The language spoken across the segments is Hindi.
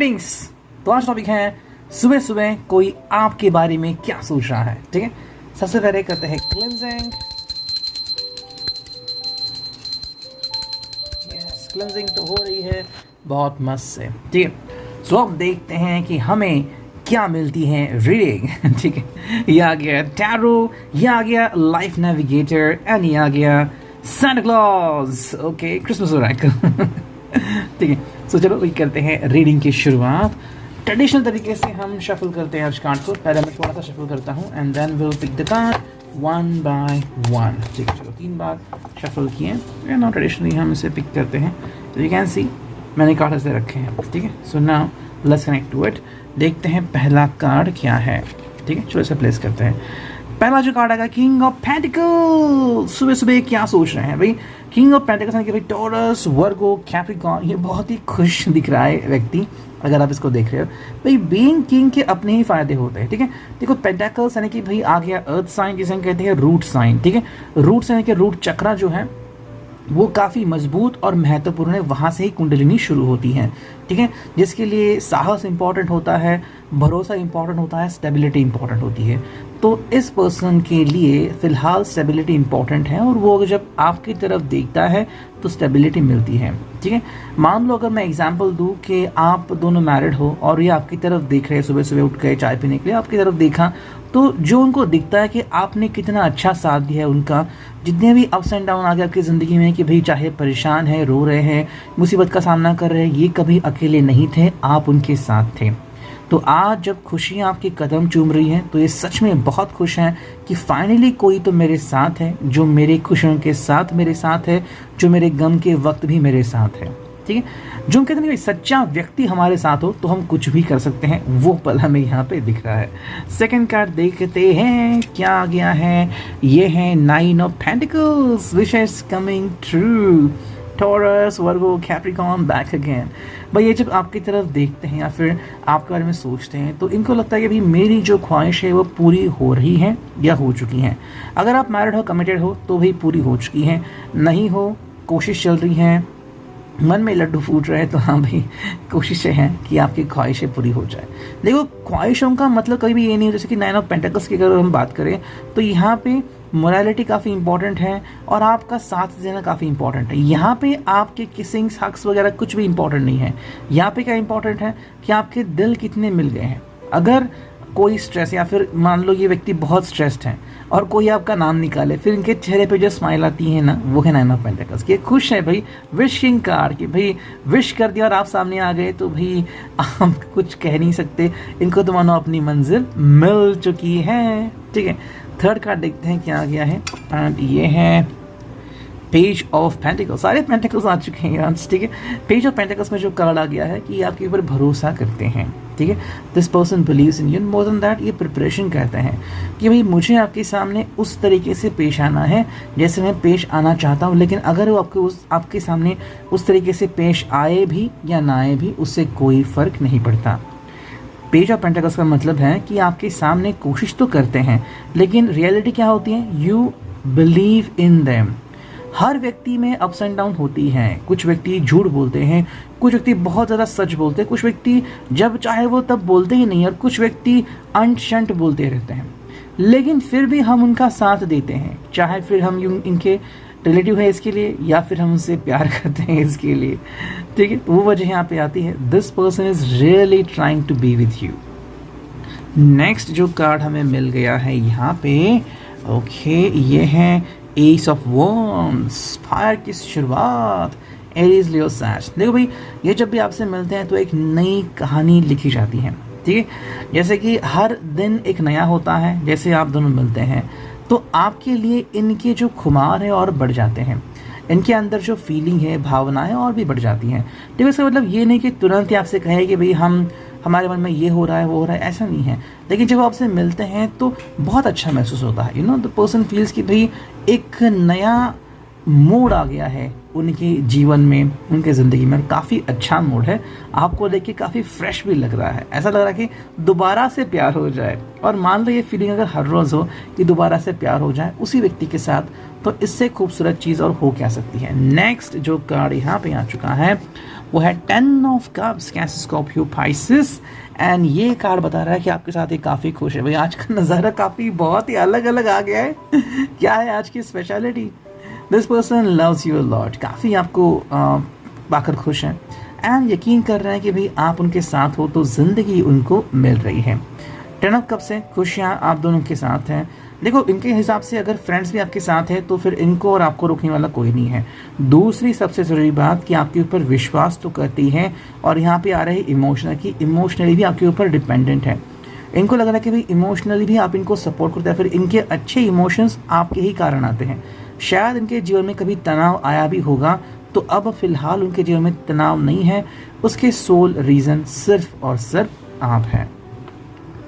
ग्रीटिंग्स। तो आज टॉपिक है सुबह सुबह कोई आपके बारे में क्या सोच रहा है। ठीक है, सबसे पहले करते हैं क्लेंजिंग। यस, क्लेंजिंग तो हो रही है बहुत मस्त से। ठीक है, सो अब देखते हैं कि हमें क्या मिलती है रीडिंग। ठीक है, ये आ गया टैरो, ये आ गया लाइफ नेविगेटर एंड ये आ गया Santa Claus. Okay, Christmas Oracle. ठीक है, सो चलो वही करते हैं रीडिंग की शुरुआत। ट्रेडिशनल तरीके से हम शफल करते हैं आज कार्ड को। पहले मैं थोड़ा सा शफल करता हूँ and then will pick the card one by one. ठीक है, चलो 3 बार शफल किए एंड नाउ ट्रेडिशनली हम इसे पिक करते हैं। तो यू कैन सी मैंने कार्ड ऐसे रखे हैं। ठीक है, so now let's connect to it. देखते हैं पहला कार्ड क्या है। ठीक है, चलो इसे प्लेस करते हैं। पहला जो कार्ड आएगा किंग ऑफ पेंटिकल्स। सुबह सुबह क्या सोच रहे हैं भाई? किंग ऑफ पेंटिकल्स यानी कि भाई टॉरस, वर्गो, कैप्रिकॉर्न, ये बहुत ही खुश दिख रहा है व्यक्ति अगर आप इसको देख रहे हो। भाई बीइंग किंग के अपने ही फायदे होते हैं। ठीक है, देखो पेंटिकल्स यानी कि भाई आ गया अर्थ साइन, जिसे हम कहते हैं रूट साइन। ठीक है, रूट यानी कि रूट चक्रा जो है वो काफ़ी मजबूत और महत्वपूर्ण है, वहाँ से ही कुंडलिनी शुरू होती है। ठीक है, जिसके लिए साहस इंपॉर्टेंट होता है, भरोसा इंपॉर्टेंट होता है, स्टेबिलिटी इंपॉर्टेंट होती है। तो इस पर्सन के लिए फ़िलहाल स्टेबिलिटी इंपॉर्टेंट है और वो जब आपकी तरफ देखता है तो स्टेबिलिटी मिलती है। ठीक है, मान लो अगर मैं एग्जांपल दूं कि आप दोनों मैरिड हो और ये आपकी तरफ देख रहे हैं, सुबह सुबह उठ गए चाय पीने के लिए, आपकी तरफ देखा तो जो उनको दिखता है कि आपने कितना अच्छा साथ दिया है उनका, जितने भी अप्स एंड डाउन आ गए आपकी ज़िंदगी में, कि भाई चाहे परेशान है, रो रहे हैं, मुसीबत का सामना कर रहे हैं, ये कभी अकेले नहीं थे, आप उनके साथ थे। तो आज जब खुशियाँ आपके कदम चूम रही हैं तो ये सच में बहुत खुश हैं कि फाइनली कोई तो मेरे साथ है, जो मेरे खुशियों के साथ मेरे साथ है, जो मेरे गम के वक्त भी मेरे साथ है। ठीक है, जो हम कहते हैं कि सच्चा व्यक्ति हमारे साथ हो तो हम कुछ भी कर सकते हैं, वो पल हमें यहाँ पे दिख रहा है। सेकंड कार्ड देखते हैं क्या आ गया है। ये है 9 of pentacles, which is coming true. Taurus, Virgo, Capricorn, back again. भाई ये जब आपकी तरफ देखते हैं या फिर आपके बारे में सोचते हैं तो इनको लगता है कि भाई मेरी जो ख्वाहिश है वो पूरी हो रही है या हो चुकी हैं। अगर आप मैरिड हो, कमिटेड हो तो भाई पूरी हो चुकी हैं, नहीं हो कोशिश चल रही है, मन में लड्डू फूट रहे तो हाँ भाई कोशिशें हैं कि आपकी ख्वाहिशें पूरी हो जाए। देखो ख्वाहिशों का मतलब कभी भी ये नहीं हो, जैसे कि 9 ऑफ पेंटिकल्स की अगर हम बात करें तो यहाँ पे मोरालिटी काफ़ी इंपॉर्टेंट है और आपका साथ देना काफ़ी इंपॉर्टेंट है। यहाँ पे आपके किसिंग, हग्स वगैरह कुछ भी इंपॉर्टेंट नहीं है। यहाँ पे क्या इंपॉर्टेंट है कि आपके दिल कितने मिल गए हैं। अगर कोई स्ट्रेस या फिर मान लो ये व्यक्ति बहुत स्ट्रेस्ड है और कोई आपका नाम निकाले, फिर इनके चेहरे पे जो स्माइल आती है ना, वो है 9 ऑफ पेंटिकल्स की। खुश है भाई, विशिंग कार्ड कि भाई विश कर दिया और आप सामने आ गए तो भाई आप कुछ कह नहीं सकते, इनको तो मानो अपनी मंजिल मिल चुकी है। ठीक है, थर्ड कार्ड देखते हैं क्या आ गया है एंड ये है पेज ऑफ पेंटिकल्स। सारे पेंटिकल्स आ चुके हैं यार। ठीक है, पेज ऑफ पेंटिकल्स में जो कार्ड आ गया है कि आपके ऊपर भरोसा करते हैं। ठीक है, this person believes in you more than that. ये प्रिपरेशन कहते हैं कि भाई मुझे आपके सामने उस तरीके से पेश आना है जैसे मैं पेश आना चाहता हूँ, लेकिन अगर वो आपके सामने उस तरीके से पेश आए भी या ना आए भी उससे कोई फ़र्क नहीं पड़ता। पेज ऑफ पेंटिकल्स का मतलब है कि आपके सामने कोशिश तो करते हैं लेकिन रियलिटी क्या होती है, यू बिलीव इन देम। हर व्यक्ति में अप्स एंड डाउन होती हैं। कुछ व्यक्ति झूठ बोलते हैं, कुछ व्यक्ति बहुत ज़्यादा सच बोलते हैं, कुछ व्यक्ति जब चाहे वो तब बोलते ही नहीं और कुछ व्यक्ति अंट शंट बोलते रहते हैं, लेकिन फिर भी हम उनका साथ देते हैं, चाहे फिर हम इनके रिलेटिव है इसके लिए या फिर हम उनसे प्यार करते हैं इसके लिए। ठीक है, वो वजह यहाँ पे आती है, this person is really trying to be with you. Next जो कार्ड हमें मिल गया है यहाँ पे, ओके, ये है एस ऑफ वॉन्ड्स, फायर की शुरुआत, एरीज, लियो, सैज। देखो भाई ये जब भी आपसे मिलते हैं तो एक नई कहानी लिखी जाती है। ठीक है, जैसे कि हर दिन एक नया होता है। जैसे आप दोनों मिलते हैं तो आपके लिए इनके जो खुमार है और बढ़ जाते हैं, इनके अंदर जो फीलिंग है, भावनाएं और भी बढ़ जाती हैं। ठीक है, इसका मतलब ये नहीं कि तुरंत ही आपसे कहे कि भाई हमारे मन में ये हो रहा है वो हो रहा है, ऐसा नहीं है। लेकिन जब आपसे मिलते हैं तो बहुत अच्छा महसूस होता है। You know the person feels कि भाई एक नया मोड़ आ गया है उनके जीवन में, उनके ज़िंदगी में, काफ़ी अच्छा मोड़ है। आपको देख के काफ़ी फ्रेश भी लग रहा है, ऐसा लग रहा है कि दोबारा से प्यार हो जाए। और मान लो ये फीलिंग अगर हर रोज़ हो कि दोबारा से प्यार हो जाए उसी व्यक्ति के साथ, तो इससे खूबसूरत चीज़ और हो क्या सकती है। नेक्स्ट जो कार्ड यहाँ पे आ चुका है वो है 10 ऑफ कप्स, कैसे स्कॉर्पियो पाइसेस। एंड ये कार्ड बता रहा है कि आपके साथ ये काफ़ी खुश है। भाई आज का नज़ारा काफ़ी बहुत ही अलग अलग आ गया है। क्या है आज की speciality? This person loves you a lot, काफ़ी आपको पाकर खुश हैं एंड यकीन कर रहे हैं कि भाई आप उनके साथ हो तो ज़िंदगी उनको मिल रही है। 10 ऑफ कप्स से खुशियाँ आप दोनों के साथ हैं। देखो इनके हिसाब से अगर फ्रेंड्स भी आपके साथ है तो फिर इनको और आपको रोकने वाला कोई नहीं है। दूसरी सबसे ज़रूरी बात कि आपके ऊपर विश्वास तो करती है और यहाँ पे आ रही इमोशनल की इमोशनली भी आपके ऊपर डिपेंडेंट है। इनको लग रहा है कि भाई इमोशनली भी आप इनको सपोर्ट करते हैं, फिर इनके अच्छे इमोशंस आपके ही कारण आते हैं। शायद इनके जीवन में कभी तनाव आया भी होगा, तो अब फ़िलहाल उनके जीवन में तनाव नहीं है, उसके सोल रीज़न सिर्फ और सिर्फ आप हैं।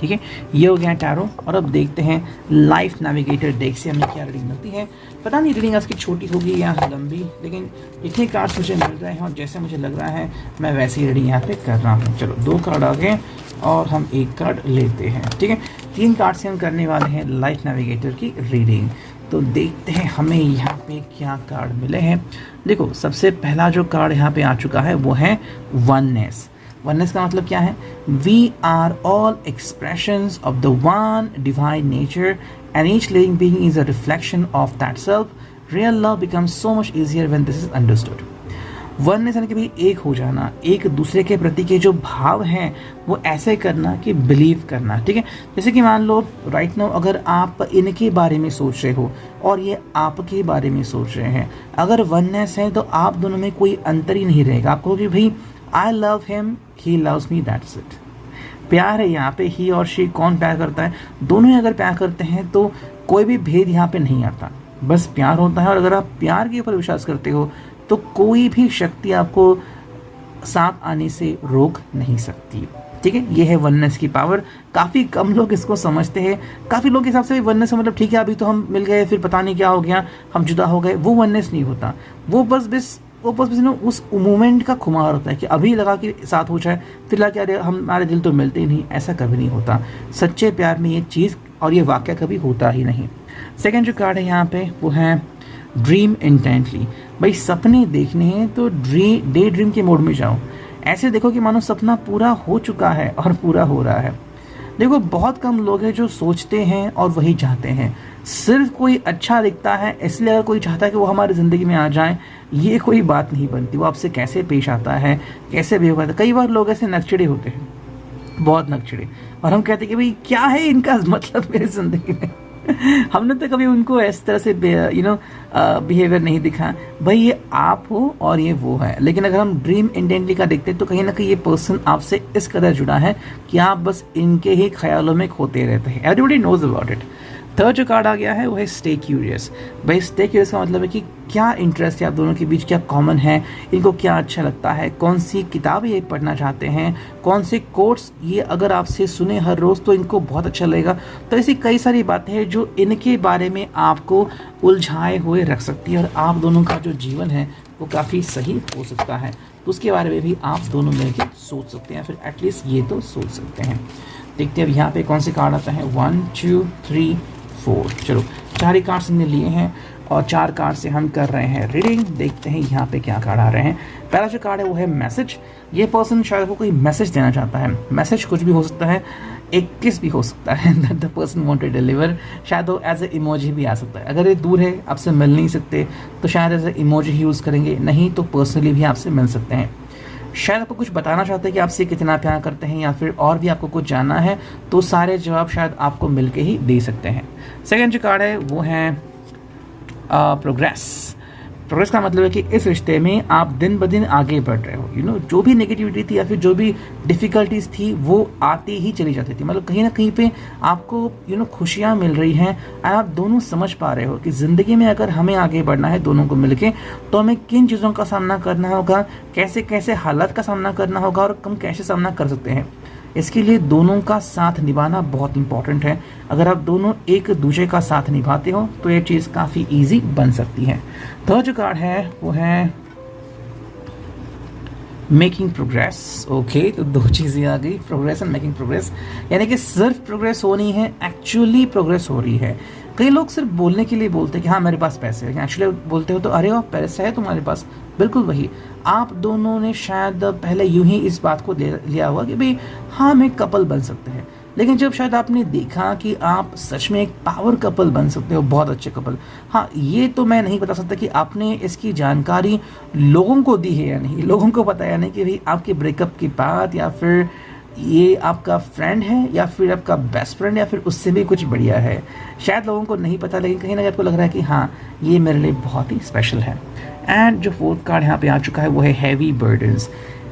ठीक है, ये हो गया टैरो। और अब देखते हैं लाइफ नेविगेटर डेक से हमें क्या रीडिंग मिलती है। पता नहीं रीडिंग आज की छोटी होगी या लंबी, लेकिन इतने कार्ड्स मुझे मिल रहे हैं और जैसे मुझे लग रहा है मैं वैसे ही रीडिंग यहाँ पे कर रहा हूँ। चलो 2 कार्ड आ गए और हम 1 कार्ड लेते हैं। ठीक है, 3 कार्ड से हम करने वाले हैं लाइफ नेविगेटर की रीडिंग। तो देखते हैं हमें यहाँ पे क्या कार्ड मिले हैं। देखो सबसे पहला जो कार्ड यहाँ पे आ चुका है वो है वननेस। वननेस का मतलब क्या है? We are all expressions of the one divine nature and each living being is a reflection of that self. Real love becomes so much easier when this is understood. Oneness यानी कि भाई एक हो जाना, एक दूसरे के प्रति के जो भाव हैं वो ऐसे करना कि बिलीव करना। ठीक है, जैसे कि मान लो राइट नाउ अगर आप इनके बारे में सोच रहे हो और ये आपके बारे में सोच रहे हैं, अगर वननेस है तो आप दोनों में कोई अंतर ही नहीं रहेगा। आप कहोगे भाई I love him, he loves me, that's it. प्यार है यहाँ पे, ही और शी, कौन प्यार करता है? दोनों ही अगर प्यार करते हैं तो कोई भी भेद यहाँ पे नहीं आता, बस प्यार होता है। और अगर आप प्यार के ऊपर विश्वास करते हो तो कोई भी शक्ति आपको साथ आने से रोक नहीं सकती। ठीक है, ये है वननेस की पावर। काफ़ी कम लोग इसको समझते हैं। काफ़ी लोग के हिसाब से वननेस मतलब ठीक है अभी तो हम मिल गए फिर पता नहीं क्या हो गया, हम जुदा हो गए, वो वननेस नहीं होता। वो बस उस मोमेंट का खुमार होता है कि अभी लगा कि साथ हो जाए, फिर लगा कि अरे हमारे दिल तो मिलते ही नहीं। ऐसा कभी नहीं होता। सच्चे प्यार में ये चीज़ और ये वाक़या कभी होता ही नहीं। सेकेंड जो कार्ड है यहाँ पे वो है ड्रीम इंटेंटली। भाई सपने देखने हैं तो डे ड्रीम के मोड में जाओ। ऐसे देखो कि मानो सपना पूरा हो चुका है और पूरा हो रहा है। देखो बहुत कम लोग हैं जो सोचते हैं और वही चाहते हैं। सिर्फ कोई अच्छा दिखता है इसलिए अगर कोई चाहता है कि वो हमारी ज़िंदगी में आ जाए, ये कोई बात नहीं बनती। वो आपसे कैसे पेश आता है, कैसे बिहेव करता है। कई बार लोग ऐसे नकचिड़े होते हैं, बहुत नकचिड़े, और हम कहते हैं कि भाई क्या है इनका मतलब मेरी ज़िंदगी में। हमने तो कभी उनको इस तरह से बिहेवियर नहीं दिखा। भाई ये आप हो और ये वो है। लेकिन अगर हम ड्रीम इंटेंटली का देखते हैं तो कहीं ना कहीं ये पर्सन आपसे इस कदर जुड़ा है कि आप बस इनके ही ख्यालों में खोते रहते हैं। Everybody knows about it. Third जो कार्ड आ गया है वो है स्टे क्यूरियस। भाई स्टे क्यूरियस का मतलब है कि क्या इंटरेस्ट है आप दोनों के बीच, क्या कॉमन है, इनको क्या अच्छा लगता है, कौन सी किताबें ये पढ़ना चाहते हैं, कौन से कोट्स ये अगर आपसे सुने हर रोज़ तो इनको बहुत अच्छा लगेगा। तो ऐसी कई सारी बातें हैं जो इनके बारे में आपको उलझाए हुए रख सकती है और आप दोनों का जो जीवन है वो काफ़ी सही हो सकता है। तो उसके बारे में भी आप दोनों मिलकर सोच सकते हैं, फिर एटलीस्ट ये तो सोच सकते हैं। देखते हैं अब यहाँ पे कौन से कार्ड आता है। 1 2 3 4। चलो 4 ही कार्ड्स हमने लिए हैं और 4 कार्ड से हम कर रहे हैं रीडिंग। देखते हैं यहाँ पे क्या कार्ड आ रहे हैं। पहला जो कार्ड है वो है मैसेज। ये पर्सन शायद वो कोई मैसेज देना चाहता है। मैसेज कुछ भी हो सकता है, एक किस भी हो सकता है that the person want to deliver. शायद वो एज ए इमोजी भी आ सकता है। अगर ये दूर है, आपसे मिल नहीं सकते, तो शायद एज ए इमोजी ही यूज़ करेंगे, नहीं तो पर्सनली भी आपसे मिल सकते हैं। शायद आपको कुछ बताना चाहते हैं कि आपसे कितना प्यार करते हैं, या फिर और भी आपको कुछ जानना है, तो सारे जवाब शायद आपको मिलके ही दे सकते हैं। सेकेंड जो कार्ड है वो है प्रोग्रेस। प्रोग्रेस का मतलब है कि इस रिश्ते में आप दिन ब दिन आगे बढ़ रहे हो। जो भी नेगेटिविटी थी या फिर जो भी डिफ़िकल्टीज थी वो आती ही चली जाती थी। मतलब कहीं ना कहीं पे आपको खुशियाँ मिल रही हैं। आप दोनों समझ पा रहे हो कि ज़िंदगी में अगर हमें आगे बढ़ना है दोनों को मिलके, तो हमें किन चीज़ों का सामना करना होगा, कैसे कैसे हालात का सामना करना होगा और हम कैसे सामना कर सकते हैं। इसके लिए दोनों का साथ निभाना बहुत इंपॉर्टेंट है। अगर आप दोनों एक दूसरे का साथ निभाते हो तो ये चीज़ काफ़ी इजी बन सकती है। थर्ड जो कार्ड है वो है मेकिंग प्रोग्रेस। ओके, तो 2 चीज़ें आ गई, प्रोग्रेस एंड मेकिंग प्रोग्रेस। यानी कि सिर्फ प्रोग्रेस हो नहीं है, एक्चुअली प्रोग्रेस हो रही है। कई लोग सिर्फ बोलने के लिए बोलते हैं कि हाँ मेरे पास पैसे हैं, एक्चुअली बोलते हो तो अरे वाह पैसा है तुम्हारे पास, बिल्कुल वही। आप दोनों ने शायद पहले यूं ही इस बात को लिया हुआ कि भाई हाँ हम एक कपल बन सकते हैं, लेकिन जब शायद आपने देखा कि आप सच में एक पावर कपल बन सकते हो, बहुत अच्छे कपल, हाँ ये तो मैं नहीं बता सकता कि आपने इसकी जानकारी लोगों को दी है या नहीं, लोगों को पता या नहीं कि भाई आपके ब्रेकअप के बाद, या फिर ये आपका फ्रेंड है, या फिर आपका बेस्ट फ्रेंड, या फिर उससे भी कुछ बढ़िया है। शायद लोगों को नहीं पता, लेकिन कहीं ना कहीं आपको लग रहा है कि हाँ ये मेरे लिए बहुत ही स्पेशल है। एंड जो फोर्थ कार्ड यहाँ पे आ चुका है वो है हैवी बर्डन्स।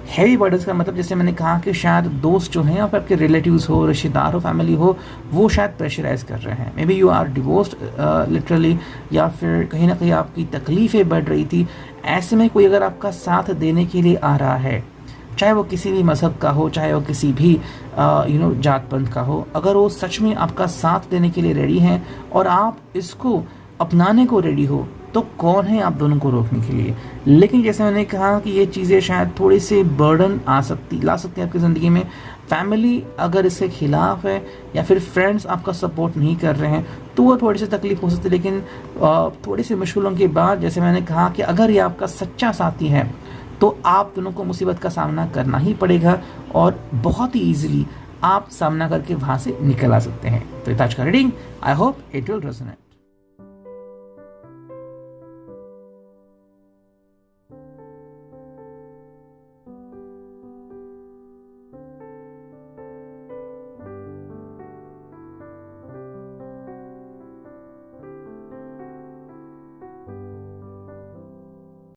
हैवी बर्डन्स का मतलब जैसे मैंने कहा कि शायद दोस्त जो हैं या फिर आपके रिलेटिव्स हो, रिश्तेदार हो, फैमिली हो, वो शायद प्रेशराइज कर रहे हैं। Maybe you are divorced literally, या फिर कहीं ना कहीं आपकी तकलीफ़ें बढ़ रही थी। ऐसे में कोई अगर आपका साथ देने के लिए आ रहा है, चाहे वो किसी भी मज़हब का हो, चाहे वो किसी भी जात पंथ का हो, अगर वो सच में आपका साथ देने के लिए रेडी हैं और आप इसको अपनाने को रेडी हो, तो कौन है आप दोनों को रोकने के लिए। लेकिन जैसे मैंने कहा कि ये चीज़ें शायद थोड़ी सी बर्डन ला सकती है आपकी ज़िंदगी में। फैमिली अगर इसके खिलाफ है, या फिर फ्रेंड्स आपका सपोर्ट नहीं कर रहे हैं, तो वो थोड़ी सी तकलीफ हो सकती है। लेकिन थोड़ी सी मुश्किलों के बाद जैसे मैंने कहा कि अगर ये आपका सच्चा साथी है, तो आप दोनों को मुसीबत का सामना करना ही पड़ेगा, और बहुत ही ईजिली आप सामना करके वहाँ से निकल आ सकते हैं। तो आज का reading, I hope it will resonate.